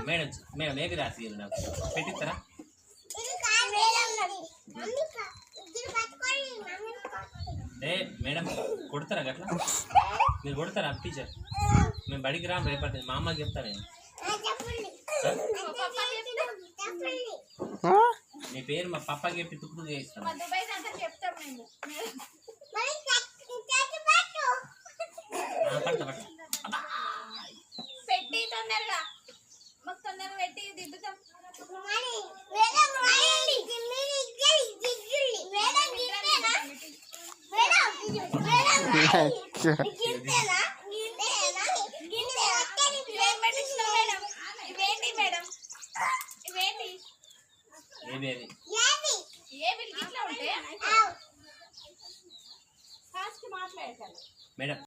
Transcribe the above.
Madam madam ఏది రాసి నాకు పెట్టిస్తారా? మేడం కొడతారా గట్లా? మీరు కొడతారా టీచర్? మేము బడికి రాము రేపటి మా అమ్మకి చెప్తా నేను. నీ పేరు మా పప్పకి చెప్పి తుక్కు చేయిస్తాను. పెట్టి తొందరగా మాకు తొందరగా పెట్టి దిద్దుతాం. మేడం